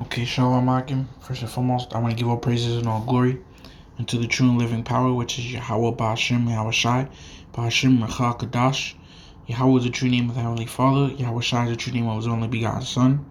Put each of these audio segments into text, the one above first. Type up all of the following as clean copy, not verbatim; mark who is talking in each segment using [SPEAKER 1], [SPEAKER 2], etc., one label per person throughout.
[SPEAKER 1] Okay, Shalom Akim. First and foremost, I want to give all praises and all glory unto the true and living power, which is Yahweh Ba'Hashem, Yahweh Shai, Ba'Hashem Recha Kadash. Yahweh is the true name of the Heavenly Father. Yahweh Shai is the true name of His only begotten Son,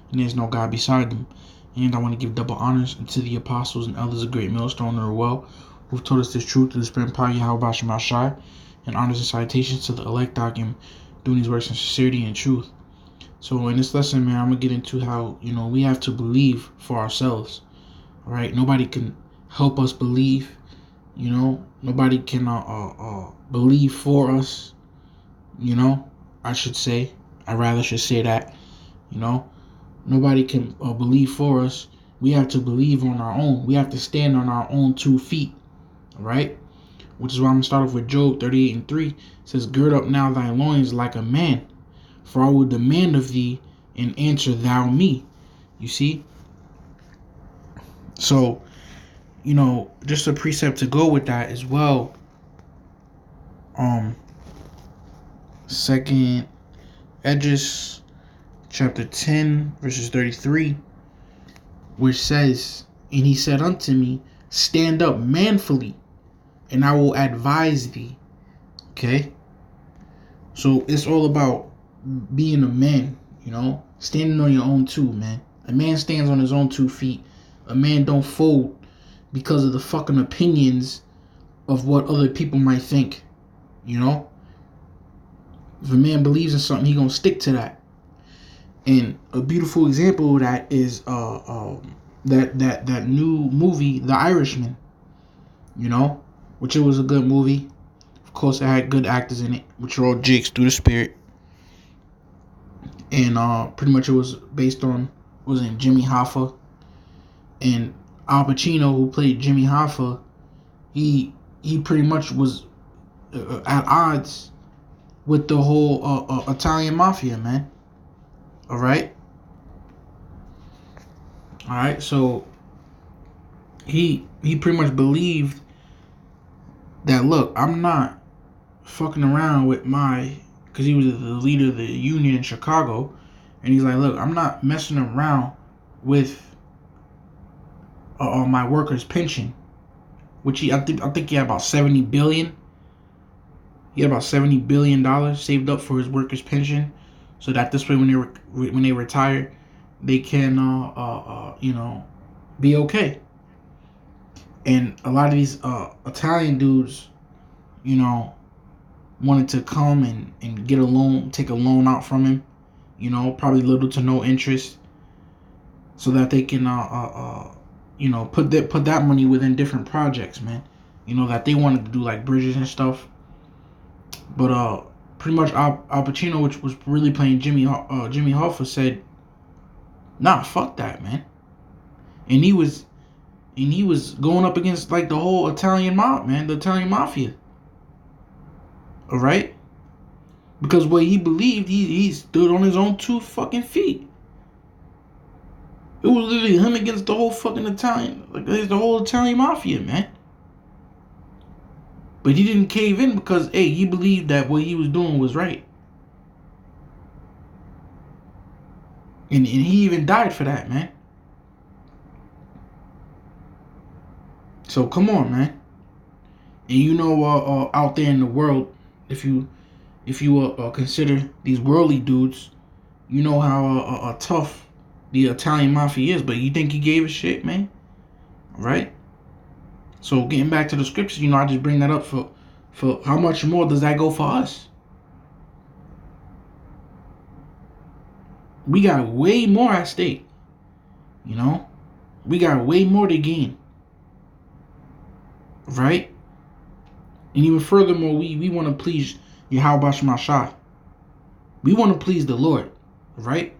[SPEAKER 1] and there is no God beside Him. And I want to give double honors unto the apostles and elders of Great Millstone and well, who've told us this truth through the Spirit and power of Yahweh Ba'Hashem Shai, and honors and salutations to the elect Akim, doing these works in sincerity and truth. So in this lesson, man, I'm gonna get into how, we have to believe for ourselves. All right, nobody can help us believe. Nobody can believe for us. I should say. I rather should say that. Nobody can believe for us. We have to believe on our own. We have to stand on our own 2 feet. All right, which is why I'm gonna start off with Job 38:3. It says, "Gird up now thy loins like a man, for I will demand of thee, and answer thou me." You see? So, just a precept to go with that as well. Second Edges, chapter 10, verses 33, which says, "And he said unto me, stand up manfully, and I will advise thee." Okay? So it's all about being a man, standing on your own 2, man. A man stands on his own 2 feet. A man don't fold because of the fucking opinions of what other people might think. If a man believes in something, he gonna stick to that. And a beautiful example of that is that new movie, The Irishman. Which it was a good movie. Of course, it had good actors in it, which are all jigs through the Spirit. And pretty much it was based on, Jimmy Hoffa. And Al Pacino, who played Jimmy Hoffa, he pretty much was at odds with the whole Italian mafia, man. All right, so he pretty much believed that, look, I'm not fucking around with because he was the leader of the union in Chicago, and he's like, look, I'm not messing around with my workers' pension, which I think he had about $70 billion. He had about $70 billion saved up for his workers' pension, so that this way, when they retire, they can be okay. And a lot of these Italian dudes, wanted to come and get a loan, take a loan out from him, probably little to no interest, so that they can put that money within different projects, man. That they wanted to do, like bridges and stuff. But pretty much Al Pacino, which was really playing Jimmy Hoffa, said, "Nah, fuck that, man." And he was going up against like the whole Italian mob, man, the Italian mafia. All right, because what he believed, he stood on his own 2 fucking feet. It was literally him against the whole fucking Italian, like the whole Italian mafia, man. But he didn't cave in because, hey, he believed that what he was doing was right. And he even died for that, man. So come on, man. And out there in the world, if you consider these worldly dudes, you know how tough the Italian mafia is. But you think he gave a shit, man? Right? So getting back to the scriptures, I just bring that up for how much more does that go for us? We got way more at stake. We got way more to gain. Right? And even furthermore, we want to please Yahweh Ba'Hashem Shai. We want to please the Lord. Right?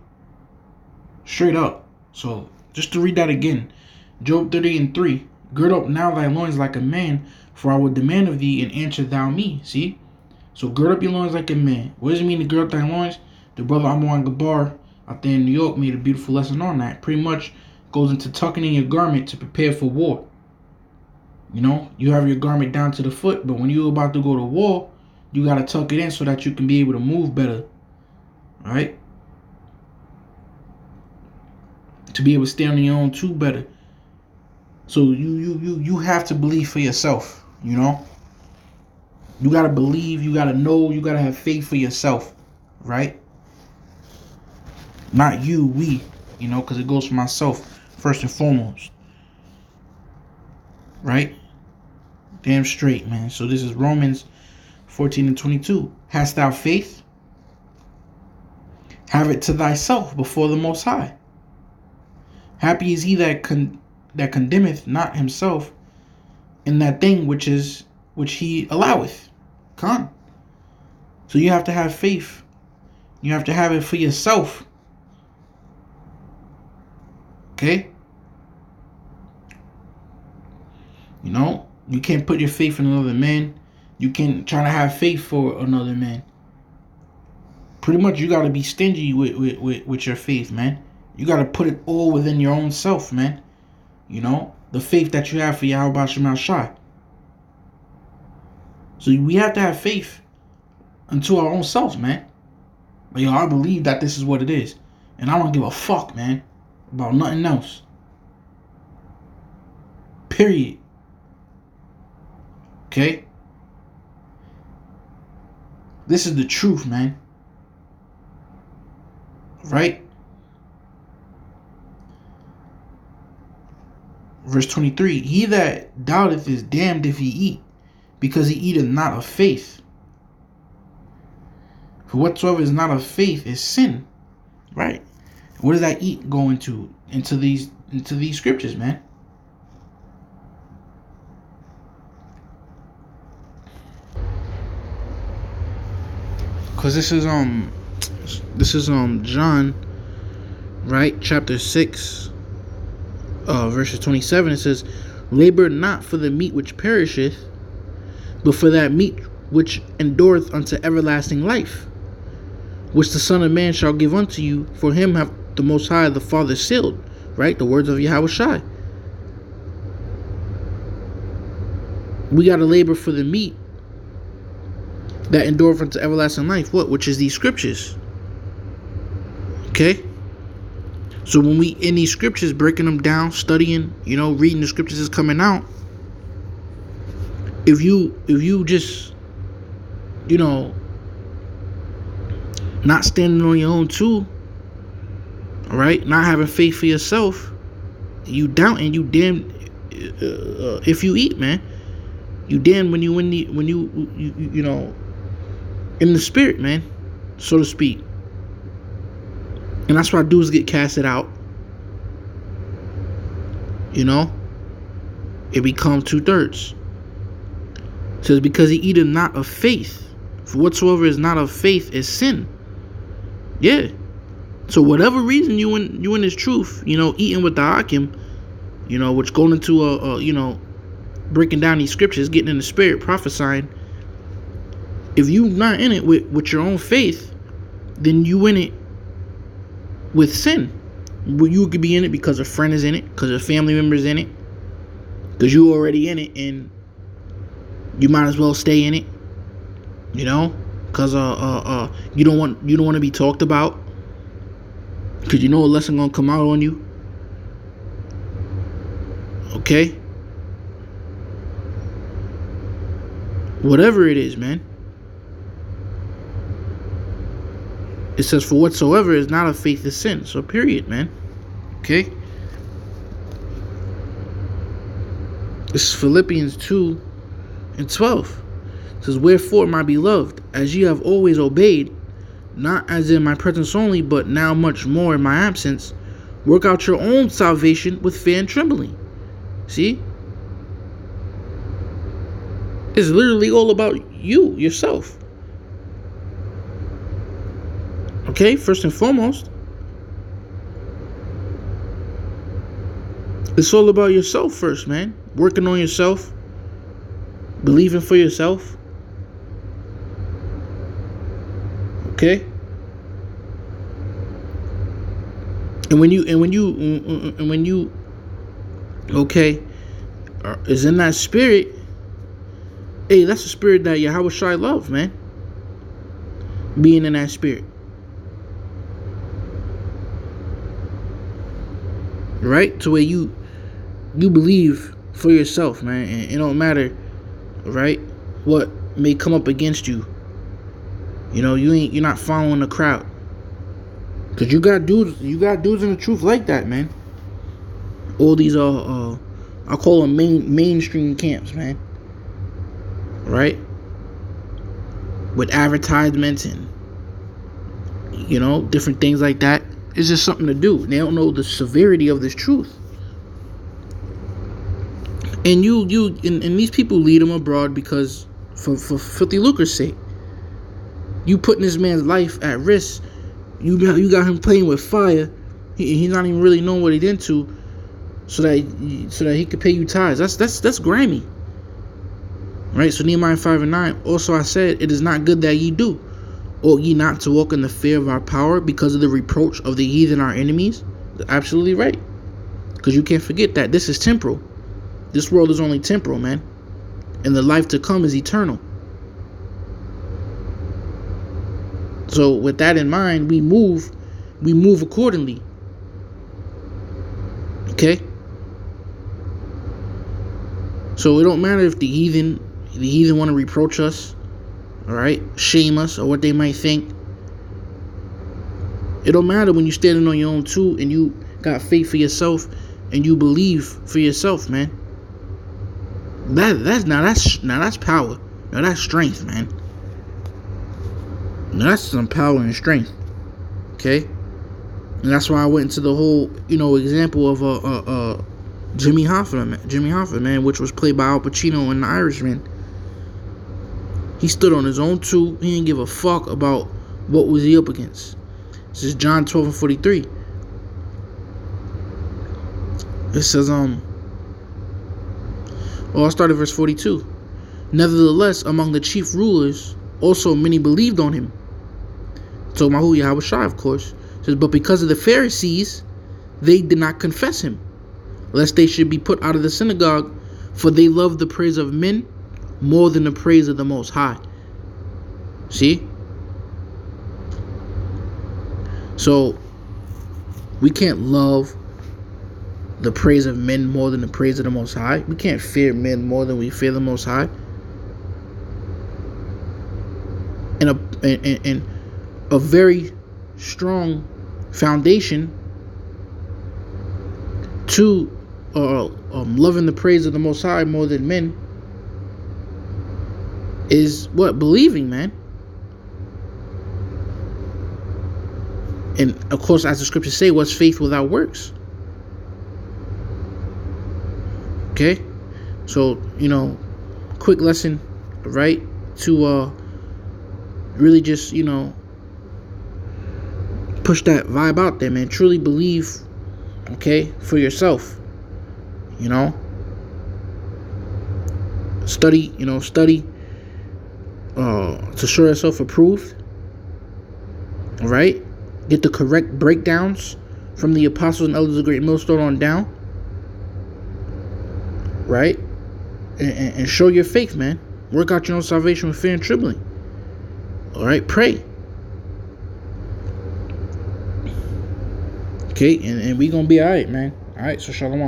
[SPEAKER 1] Straight up. So just to read that again. Job 38:3. "Gird up now thy loins like a man, for I will demand of thee, and answer thou me." See? So gird up your loins like a man. What does it mean to gird up thy loins? The brother Amon Gabar out there in New York made a beautiful lesson on that. Pretty much goes into tucking in your garment to prepare for war. You have your garment down to the foot, but when you're about to go to war, you got to tuck it in so that you can be able to move better. All right? to be able to stand on your own two better. So you have to believe for yourself, you know? You gotta believe, you gotta know, you gotta have faith for yourself, right? Not you, we, you know, because it goes for myself first and foremost, right? Damn straight, man. So this is Romans 14:22. Hast thou faith? Have it to thyself before the Most High. Happy is he that condemneth not himself in that thing which he alloweth. Come. So you have to have faith. You have to have it for yourself. Okay? You know, you can't put your faith in another man. You can't try to have faith for another man. Pretty much you gotta be stingy with your faith, man. You gotta put it all within your own self, man. You know, the faith that you have for Yahweh Shem Shai. So we have to have faith unto our own selves, man. But yo, I believe that this is what it is. And I don't give a fuck, man, about nothing else. Period. Okay? This is the truth, man. Right? Verse 23. He that doubteth is damned if he eat, because he eateth not of faith. For whatsoever is not of faith is sin. Right? What does that eat go into? Into these scriptures, man. Because this is John, right? Chapter 6, verses 27. It says, labor not for the meat which perisheth, but for that meat which endureth unto everlasting life, which the Son of Man shall give unto you. For him have the Most High the Father sealed. Right? The words of Yahweh Shai. We got to labor for the meat that endureth unto everlasting life. What? Which is these scriptures. Okay? So when we in these scriptures, breaking them down, studying, you know, reading the scriptures is coming out. If you just, you know, not standing on your own too, all right, not having faith for yourself, you doubting, you damn if you eat, man. You damn when you you know, in the spirit, man, so to speak. And that's why dudes get casted out. You know, it becomes 2/3. It says, because he eateth not of faith. For whatsoever is not of faith is sin. Yeah. So whatever reason you in this truth, you know, eating with the Hakim, you know, which going into a you know, breaking down these scriptures, getting in the spirit, prophesying. If you not in it with your own faith, then you in it with sin. Well, you could be in it because a friend is in it, because a family member is in it, because you already in it, and you might as well stay in it. You know, because you don't want to be talked about, because you know a lesson gonna come out on you. Okay, whatever it is, man. It says, for whatsoever is not of faith is sin. So period, man. Okay. This is Philippians 2:12. It says, wherefore, my beloved, as ye have always obeyed, not as in my presence only, but now much more in my absence, work out your own salvation with fear and trembling. See? It's literally all about you, yourself. Okay, first and foremost, it's all about yourself first, man. Working on yourself, believing for yourself. Okay? And when you okay, is in that spirit, hey, that's the spirit that Yahweh Shai love, man. Being in that spirit. right? To where you believe for yourself, man, and it don't matter, right, what may come up against you. You know, you're not following the crowd, because you got dudes in the truth like that, man. All these I call them mainstream camps, man, right? With advertisements and, you know, different things like that. It's just something to do. They don't know the severity of this truth. And and these people lead them abroad because for filthy lucre's sake. You putting this man's life at risk. You got him playing with fire. He's not even really knowing what he's into, so that he could pay you tithes. That's grimy, right? So Nehemiah 5:9. Also I said, it is not good that ye do. Ought ye not to walk in the fear of our power because of the reproach of the heathen, our enemies? Absolutely right. Because you can't forget that this is temporal. This world is only temporal, man. And the life to come is eternal. So with that in mind, we move accordingly. Okay? So it don't matter if the heathen want to reproach us, all right, shame us, or what they might think. It don't matter when you're standing on your own too, and you got faith for yourself, and you believe for yourself, man. That's power. Now that's strength, man. Now that's some power and strength. Okay, and that's why I went into the whole, example of Jimmy Hoffa, man, which was played by Al Pacino in The Irishman. He stood on his own too. He didn't give a fuck about what was he up against. This is John 12:43. It says, I'll start at verse 42. Nevertheless, among the chief rulers, also many believed on him. So Mahu Yahweh Shai, of course. It says, but because of the Pharisees, they did not confess him, lest they should be put out of the synagogue, for they loved the praise of men more than the praise of the Most High. See? So, we can't love the praise of men more than the praise of the Most High. We can't fear men more than we fear the Most High. And a very strong foundation to loving the praise of the Most High more than men is what? Believing, man. And of course, as the scriptures say, what's faith without works? Okay, so quick lesson, right? To really just push that vibe out there, man. Truly believe, okay, for yourself. Study to show yourself approved. All right, get the correct breakdowns from the apostles and elders of Great Millstone on down. Right, and show your faith, man. Work out your own salvation with fear and trembling. All right, pray. Okay, and we gonna be all right, man. All right, so shalom.